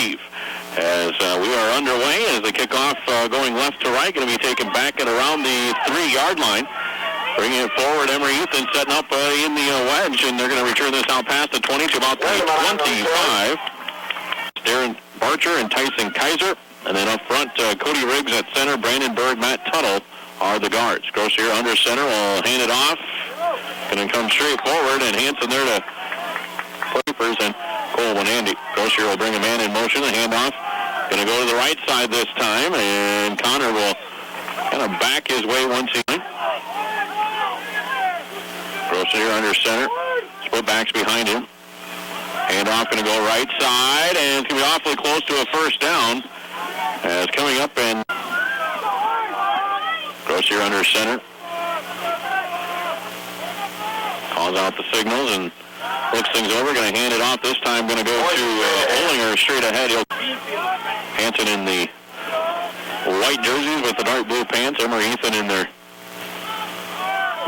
Steve. As we are underway, as the kickoff going left to right, going to be taken back and around the 3-yard line. Bringing it forward, Emery-Ethan setting up in the wedge, and they're going to return this out past the 20 to about the 25. Darren Barcher and Tyson Kaiser. And then up front, Cody Riggs at center, Brandon Berg, Matt Tuttle are the guards. Grossier under center will hand it off. Going to come straight forward, and Hanson there to Papers and Cole Winandy. Grossier will bring a man in motion, the handoff. Going to go to the right side this time, and Connor will kind of back his way once he... Grossier under center. Split backs behind him. Handoff going to go right side, and it's going to be awfully close to a first down. As coming up, and Grossier under center. Calls out the signals and looks things over. Going to hand it off this time. Going to go to Olinger straight ahead. Hanson in the white jerseys with the dark blue pants. Emery-Ethan in their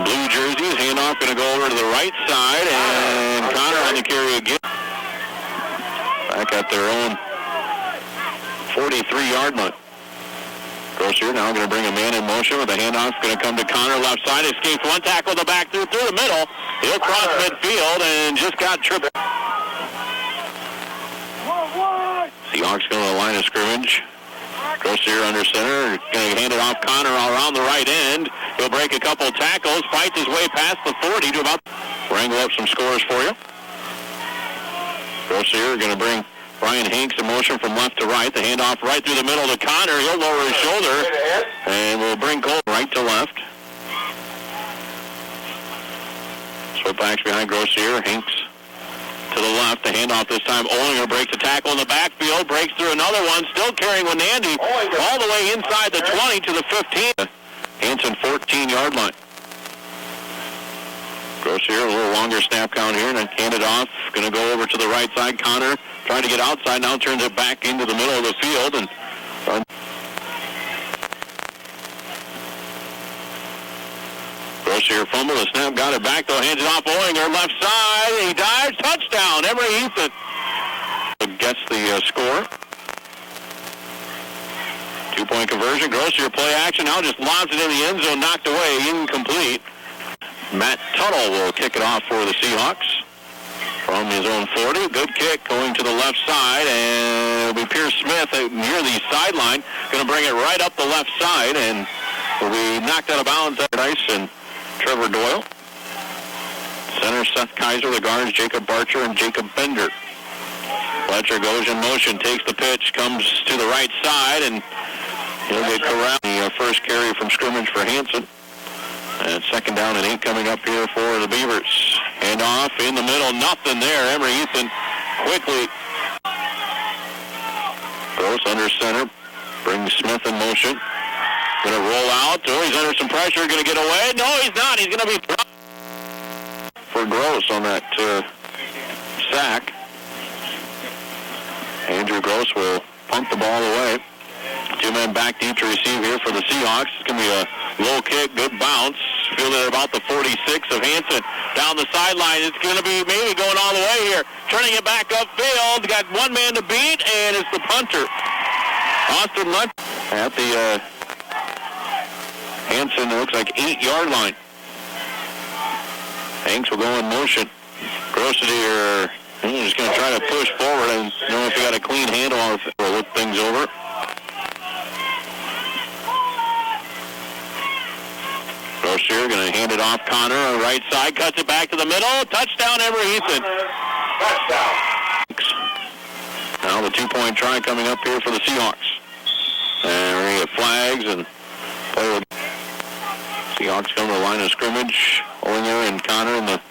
blue jerseys. Handoff going to go over to the right side, and Connor on the carry again. Back at their own 43-yard line. Grossier now going to bring a man in motion with a handoff. Going to come to Connor left side. Escapes one tackle in the back through the middle. He'll cross midfield and just got tripped. Seahawks going to the line of scrimmage. Grossier under center. Going to hand it off Connor around the right end. He'll break a couple tackles. Fights his way past the 40 to about... Wrangle up some scores for you. Grossier going to bring Brian Hanks in motion from left to right. The handoff right through the middle to Connor. He'll lower his shoulder and will bring Cole right to left. Split backs behind Grossier. Hanks to the left. The handoff this time. Olinger breaks a tackle in the backfield. Breaks through another one. Still carrying Winandy all the way inside the 20 to the 15. Hanson 14-yard line. Grossier, a little longer snap count here, and then hand it off. Going to go over to the right side. Connor trying to get outside, now turns it back into the middle of the field. And Grossier fumble, the snap, got it back, though, hands it off. Olinger, left side, he dives, touchdown, Emery-Ethan. Gets the score. 2-point conversion. Grossier play action, now just lobs it in the end zone, knocked away, incomplete. Matt Tuttle will kick it off for the Seahawks from his own 40. Good kick going to the left side, and it'll be Pierce Smith near the sideline. Going to bring it right up the left side, and will be knocked out of bounds at Dice and Trevor Doyle. Center Seth Kaiser, the guards Jacob Barcher and Jacob Bender. Fletcher goes in motion, takes the pitch, comes to the right side, and he'll get corralled. The first carry from scrimmage for Hanson. And second down and 8 coming up here for the Beavers. Hand off in the middle, nothing there. Emery-Ethan quickly. Gross under center. Brings Smith in motion. Going to roll out. Oh, he's under some pressure. Going to get away. No, he's not. He's going to be for Gross on that sack. Andrew Gross will pump the ball away. 2 men back deep to receive here for the Seahawks. It's going to be a low kick, good bounce. Fielded at about the 46 of Hanson. Down the sideline. It's going to be maybe going all the way here. Turning it back upfield. Got one man to beat, and it's the punter. Austin Lunt at the Hanson, it looks like 8-yard line. Hanks will go in motion. Grossier, he's going to try to push forward. And I don't know if he got a clean handle on it. We'll look things over. Grossier going to hand it off Connor on the right side. Cuts it back to the middle. Touchdown, Emery-Ethan. Touchdown. Now the 2-point try coming up here for the Seahawks. And we're going to get flags and play with Seahawks come to the line of scrimmage. Olinger and Connor in the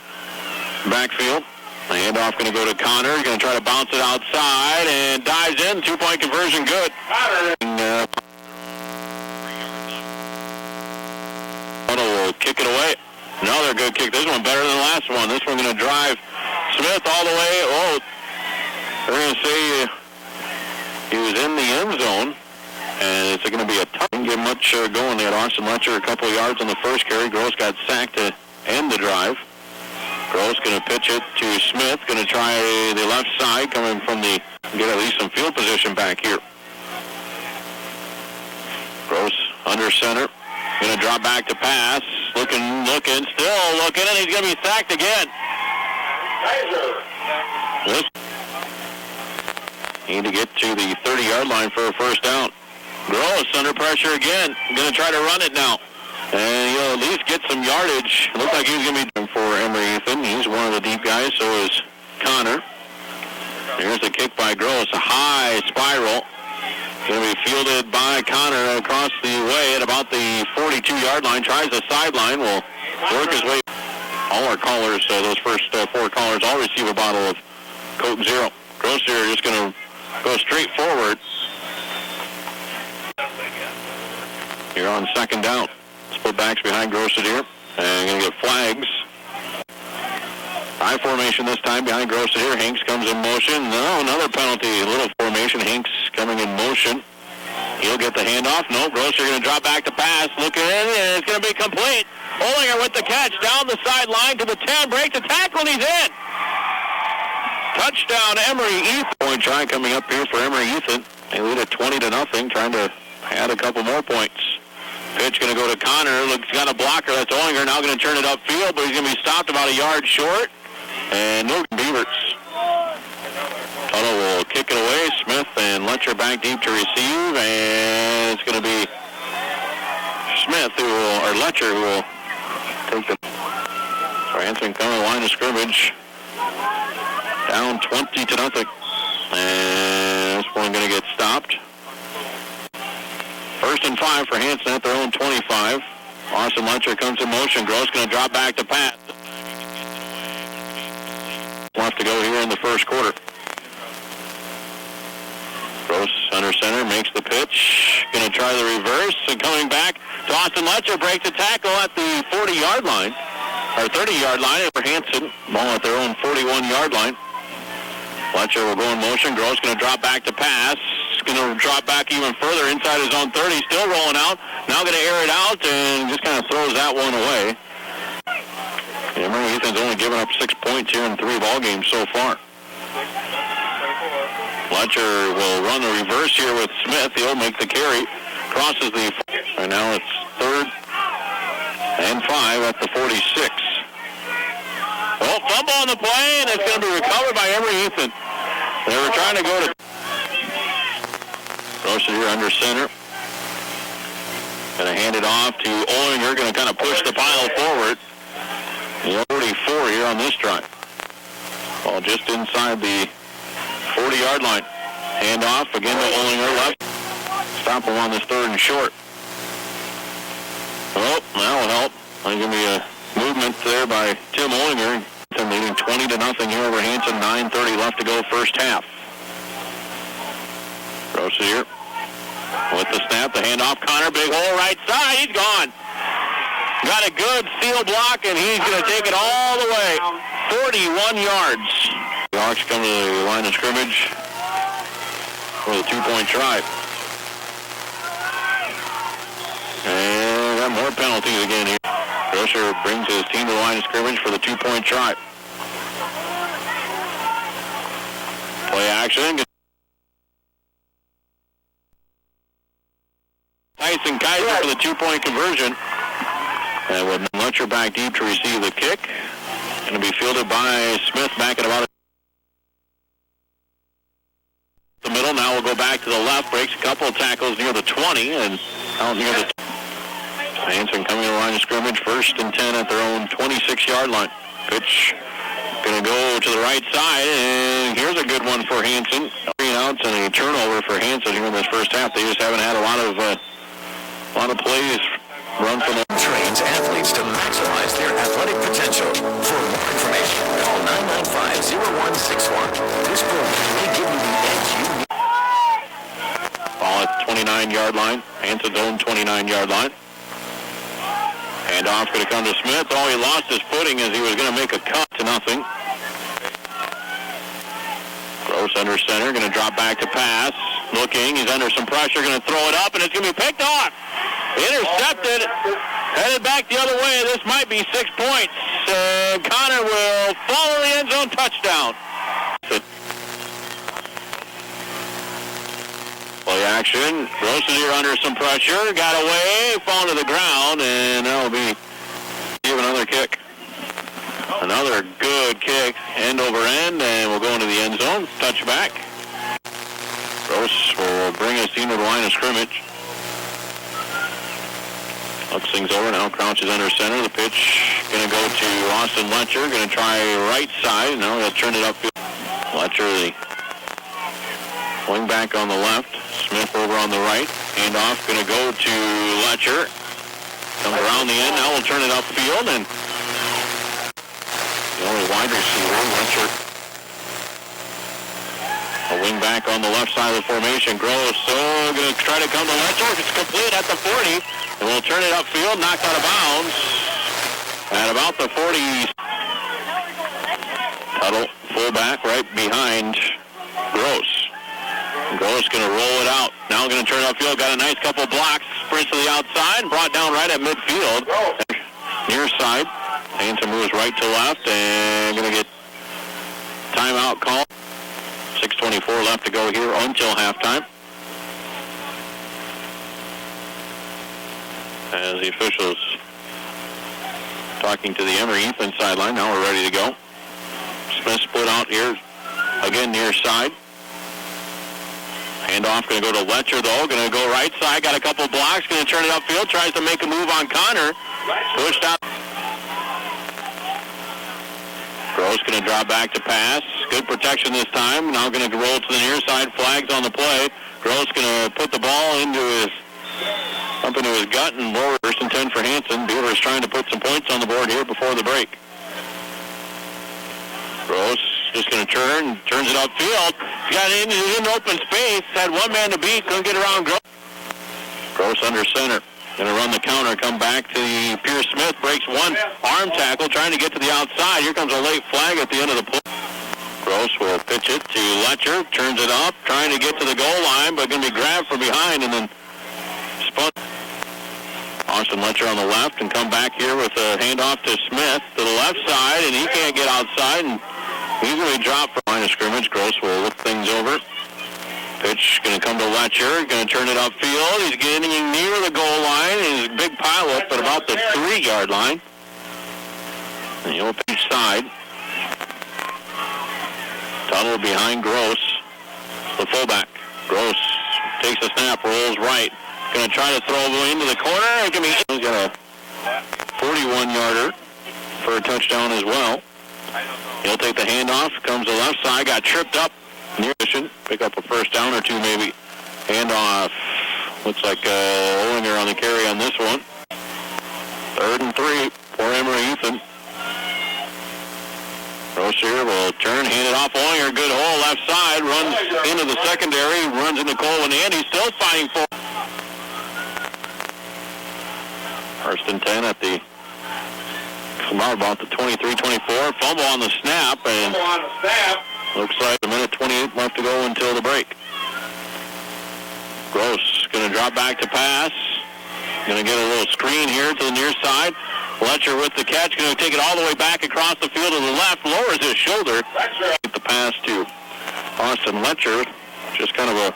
backfield. The handoff going to go to Connor. He's going to try to bounce it outside and dives in. 2-point conversion good. Will kick it away. Another good kick. This one better than the last one. This one going to drive Smith all the way. Oh, they're going to say he was in the end zone. And it's going to be a tough. Didn't get much going. They had Austin Letcher a couple of yards on the first carry. Gross got sacked to end the drive. Gross going to pitch it to Smith. Going to try the left side, coming from the, get at least some field position back here. Gross under center. Going to drop back to pass. Looking, still looking, and he's going to be sacked again. Need to get to the 30-yard line for a first down. Gross under pressure again. Going to try to run it now. And he'll at least get some yardage. Looks like he's going to be for Emery-Ethan. He's one of the deep guys, so is Connor. Here's a kick by Gross, a high spiral. Going to be fielded by Connor across the way at about the 42-yard line. Tries the sideline. Will work his way. All our callers, those first four callers, all receive a bottle of Coke Zero. Gross here just going to go straight forward. Here on second down. Split backs behind Grosset here. And going to get flags. High formation this time behind Grosset here. Hanks comes in motion. No, another penalty. Little formation. Hanks coming in motion. He'll get the handoff. No, Grosset going to drop back to pass. Looking in, and it's going to be complete. Olinger with the catch down the sideline to the 10. Break the tackle, and he's in. Touchdown, Emery-Ethan. Point try coming up here for Emery-Ethan. They lead at 20-0, trying to add a couple more points. Pitch going to go to Connor. Looks got a blocker. That's Olinger. Now going to turn it upfield, but he's going to be stopped about a yard short. And no Beavers. Tuttle will kick it away. Smith and Letcher back deep to receive, and it's going to be Smith or Letcher who will take the. So Hanson coming line of scrimmage. Down 20-0. And this one going to get stopped. 1st and 5 for Hanson at their own 25. Austin Letcher comes in motion. Gross going to drop back to pass. Left to go here in the first quarter. Gross under center makes the pitch. Going to try the reverse and coming back to Austin Letcher. Breaks the tackle at the 40-yard line. Or 30-yard line for Hanson. Ball at their own 41-yard line. Letcher will go in motion. Gross going to drop back to pass. Going to drop back even further inside his own 30. Still rolling out. Now going to air it out and just kind of throws that one away. Emery-Ethan's only given up 6 points here in 3 ball games so far. Letcher will run the reverse here with Smith. He'll make the carry. Crosses the... And now it's 3rd and 5 at the 46. Well, fumble on the play, and it's going to be recovered by Emery-Ethan. They were trying to go to... Gross here under center. Going to hand it off to Olinger. Going to kind of push the pile forward. 44 here on this drive. Ball just inside the 40-yard line. Hand off again to Olinger left. Stop him on this 3rd and short. Well, that will help. There's going to be a movement there by Tim Olinger. Leading 20-0 here over Hanson. 9:30 left to go first half. Gross here with the snap. The handoff. Connor, big hole right side. He's gone. Got a good seal block, and he's going to take it all the way. 41 yards. The Hawks come to the line of scrimmage for the 2-point try. And got more penalties again here. Grosser brings his team to the line of scrimmage for the 2-point try. Play action. Tyson Kaiser for the 2-point conversion. And with Letcher back deep to receive the kick. Going to be fielded by Smith back at about the middle. Now we'll go back to the left. Breaks a couple of tackles near the 20 and out near the... Hanson coming to the line of scrimmage. 1st and 10 at their own 26-yard line. Pitch going to go to the right side. And here's a good one for Hanson. 3 outs and a turnover for Hanson here in this first half. They just haven't had a lot of plays run from them. Trains athletes to maximize their athletic potential. For more information, call 995-0161. This program may give you the edge you need. Ball at 29-yard line. Hanson's own 29-yard line. Handoff going to come to Smith. Oh, he lost his footing as he was going to make a cut to nothing. Gross under center. Going to drop back to pass. Looking. He's under some pressure. Going to throw it up, and it's going to be picked off. Intercepted. Headed back the other way. This might be 6 points. and Connor will fall in the end zone, touchdown. Play action. Gross is here under some pressure. Got away, falling to the ground, and that'll be give another kick. Another good kick, end over end, and we'll go into the end zone. Touchback. Gross will bring us into the line of scrimmage. Looks things over now. Crouches under center. The pitch going to go to Austin Letcher. Going to try right side. Now he'll turn it upfield. Letcher, the wing back on the left. Smith over on the right. Handoff going to go to Letcher. Comes around the end. Now we'll turn it upfield. And the only wide receiver, Letcher. A wing back on the left side of the formation. Gross, so going to try to come to Letcher. It's complete at the 40. And we'll turn it upfield, knocked out of bounds. At about the 40. Tuttle, fullback, right behind Gross. Gross going to roll it out. Now going to turn it upfield. Got a nice couple blocks. Sprints to the outside. Brought down right at midfield. Near side. Hanson moves right to left. And going to get timeout call. 6:24 left to go here until halftime. As the officials talking to the Emery-Ethan sideline. Now we're ready to go. Smith split out here. Again near side. Handoff going to go to Letcher though. Going to go right side. Got a couple blocks. Going to turn it upfield. Tries to make a move on Connor. Pushed out. Gross going to drop back to pass. Good protection this time. Now going to roll to the near side. Flags on the play. Gross going to put the ball up into his gut and lower. First and 10 for Hanson. Beaver's trying to put some points on the board here before the break. Gross just going to turns it upfield. Got in open space. Had one man to beat. Couldn't get around Gross. Gross under center. Going to run the counter, come back to Pierce Smith, breaks one arm tackle, trying to get to the outside. Here comes a late flag at the end of the play. Gross will pitch it to Letcher, turns it up, trying to get to the goal line, but going to be grabbed from behind and then spun. Austin Letcher on the left and come back here with a handoff to Smith to the left side, and he can't get outside, and he's going to be dropped from line of scrimmage. Gross will look things over. Pitch going to come to Letcher, going to turn it upfield. He's getting near the goal line. He's a big pile up at about the 3-yard line. And he'll pitch side. Tuttle behind Gross, the fullback. Gross takes the snap, rolls right. Going to try to throw into the corner. He's got a 41-yarder for a touchdown as well. He'll take the handoff, comes to the left side, got tripped up. Near mission, pick up a first down or two maybe. Handoff. Looks like Owinger on the carry on this one. 3rd and 3 for Emery-Ethan. Gross here will turn, hand it off. Owinger, good hole left side, runs into the secondary, runs into Cole and Andy, still fighting for. 1st and 10 at the about the 23-24. Fumble on the snap, and looks like a minute 28 left to go until the break. Gross going to drop back to pass. Going to get a little screen here to the near side. Letcher with the catch. Going to take it all the way back across the field to the left. Lowers his shoulder. Get the pass to Austin Letcher. Just kind of a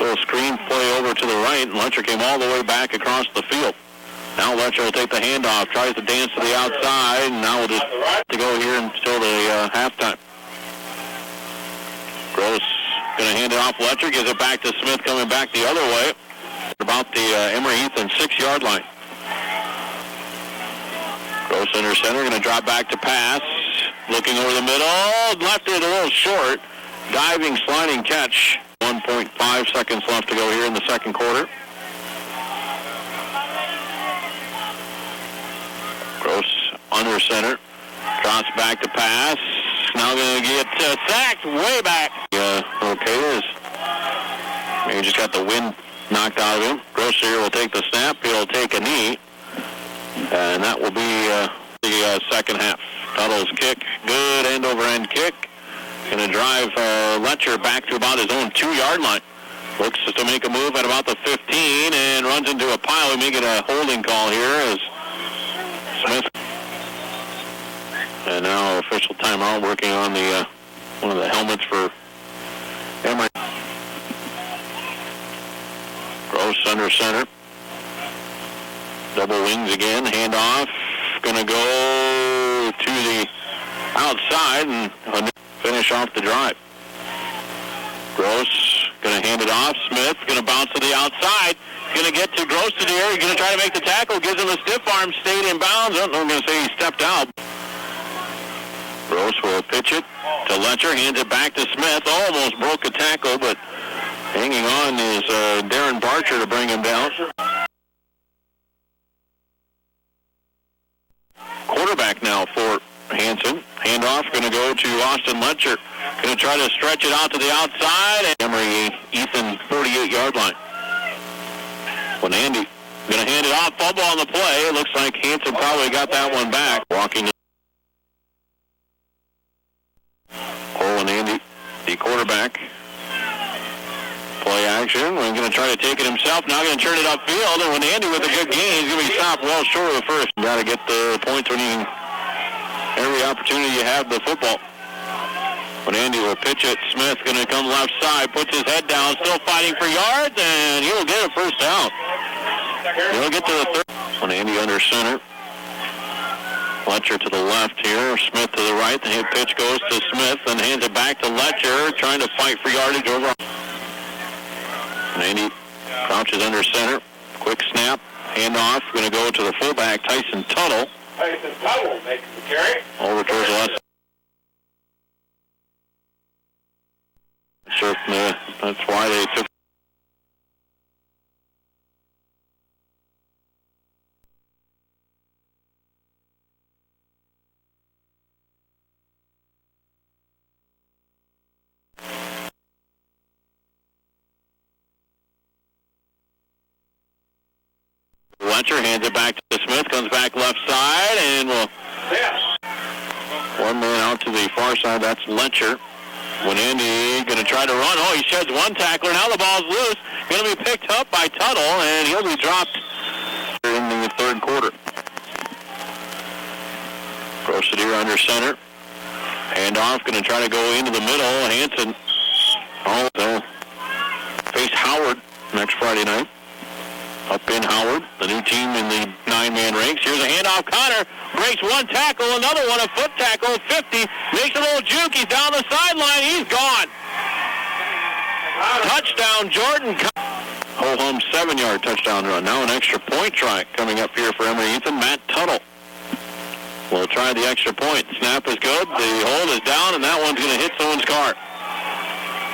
little screen play over to the right. And Letcher came all the way back across the field. Now Letcher will take the handoff. Tries to dance to the outside. And now we'll just to go here until the halftime. Gross going to hand it off Letcher, gives it back to Smith coming back the other way. About the Emery-Ethan 6-yard line. Gross under center, going to drop back to pass. Looking over the middle, left it a little short. Diving, sliding catch. 1.5 seconds left to go here in the second quarter. Gross under center, drops back to pass. Now going to get sacked way back. Okay, maybe just got the wind knocked out of him. Gross here will take the snap. He'll take a knee. And that will be the second half. Tuttle's kick, good end-over-end kick. Going to drive Letcher back to about his own 2-yard line. Looks to make a move at about the 15 and runs into a pile. We may get a holding call here as Smith. And now official timeout working on the one of the helmets for Emery. Gross under center. Double wings again. Handoff. Going to go to the outside and finish off the drive. Gross going to hand it off. Smith going to bounce to the outside. Going to get to Gross to the area. Going to try to make the tackle. Gives him a stiff arm. Stayed in bounds. I'm going to say he stepped out. Gross will pitch it to Letcher. Hands it back to Smith. Almost broke a tackle, but hanging on is Darren Barcher to bring him down. Quarterback now for Hanson. Handoff going to go to Austin Letcher. Going to try to stretch it out to the outside. And Emery-Ethan 48-yard line. When Andy going to hand it off. Fumble on the play. It looks like Hanson probably got that one back. Walking Cole and Andy, the quarterback. Play action. We're going to try to take it himself. Now going to turn it upfield. And when Andy with a good gain, he's going to be stopped well short of the first. Got to get the points when you every opportunity you have the football. When Andy will pitch it, Smith going to come left side, puts his head down, still fighting for yards, and he'll get a first down. He'll get to the third. When Andy under center. Letcher to the left here, Smith to the right. The hit pitch goes to Smith and hands it back to Letcher, trying to fight for yardage over. And Andy crouches under center. Quick snap, handoff, going to go to the fullback, Tyson Tuttle. Tyson Tuttle makes the carry. Over towards the left. That's why they took. Letcher hands it back to Smith, comes back left side, and will one man out to the far side. That's Letcher. When Andy going to try to run, he sheds one tackler. Now the ball's loose. Going to be picked up by Tuttle, and he'll be dropped in the third quarter. Procedure under center. Handoff, going to try to go into the middle. Hanson also face Howard next Friday night. Up in Howard, the new team in the 9-man ranks. Here's a handoff. Connor breaks one tackle, another one, a foot tackle, 50. Makes a little juke. He's down the sideline. He's gone. Touchdown, Jordan. Ho-hum 7-yard touchdown run. Now an extra point try coming up here for Emery-Ethan. Matt Tuttle will try the extra point. Snap is good. The hold is down, and that one's going to hit someone's car.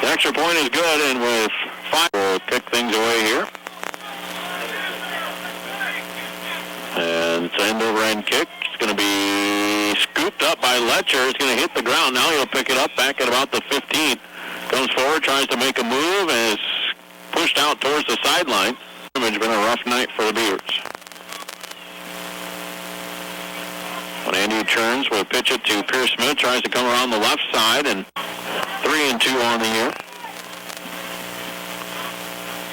The extra point is good, and with 5, we'll pick things away here. And it's an end-over-end kick. It's going to be scooped up by Letcher. It's going to hit the ground. Now he'll pick it up back at about the 15. Comes forward, tries to make a move, and is pushed out towards the sideline. It's been a rough night for the Beavers. When Andy turns, we'll pitch it to Pierce Smith. Tries to come around the left side, and 3-2 on the year.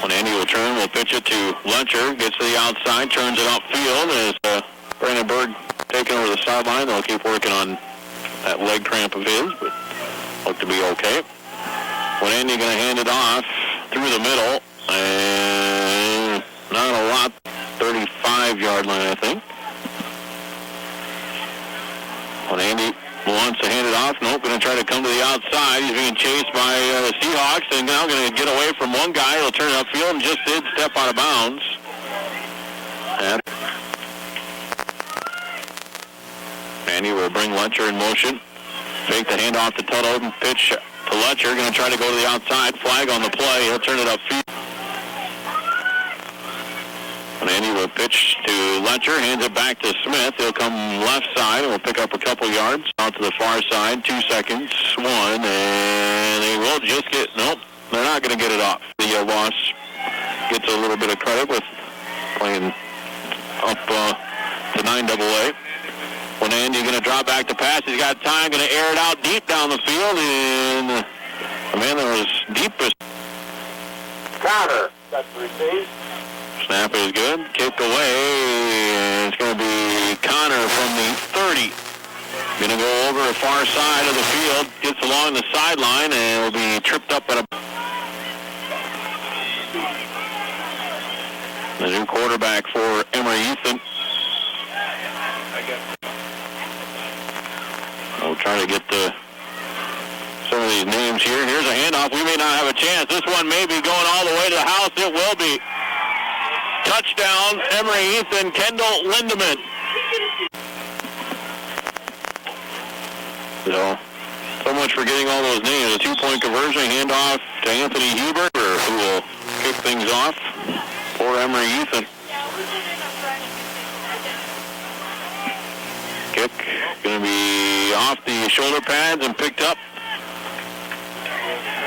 When Andy will turn, we'll pitch it to Letcher. Gets to the outside, turns it upfield. As Brandon Berg taking over the sideline, they'll keep working on that leg cramp of his, but look to be okay. When Andy going to hand it off through the middle, and not a lot, 35-yard line, I think. When Andy wants to hand it off, nope, going to try to come to the outside. He's being chased by the Seahawks, and now going to get away from one guy. He'll turn it upfield and just did step out of bounds. And Andy will bring Letcher in motion. Fake the handoff to Tuttle and pitch to Letcher. Going to try to go to the outside. Flag on the play. He'll turn it upfield. And Andy will pitch to Letcher, hands it back to Smith. He'll come left side and will pick up a couple yards. Out to the far side, 2 seconds, 1, and they will just get, nope, they're not going to get it off. The loss gets a little bit of credit with playing up to 9AA. When Andy going to drop back to pass, he's got time, going to air it out deep down the field, and the man that was deepest. Connor, that's received. Snap is good. Kick away. And it's going to be Connor from the 30. Going to go over the far side of the field, gets along the sideline, and will be tripped up at the new quarterback for Emery-Ethan. We'll try to get some of these names here. Here's a handoff. We may not have a chance. This one may be going all the way to the house. It will be. Touchdown, Emery-Ethan, Kendall Lindemann. So much for getting all those names. A 2-point conversion, handoff to Anthony Huber, who will kick things off for Emery-Ethan. Kick going to be off the shoulder pads and picked up.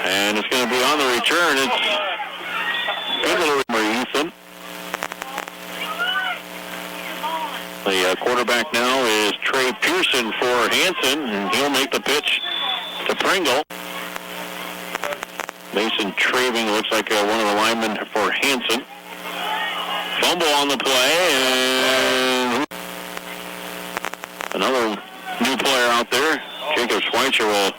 And it's going to be on the return. It's good little Emery-Ethan. The quarterback now is Trey Pearson for Hanson, and he'll make the pitch to Pringle. Mason Travang looks like one of the linemen for Hanson. Fumble on the play, and another new player out there. Jacob Schweitzer will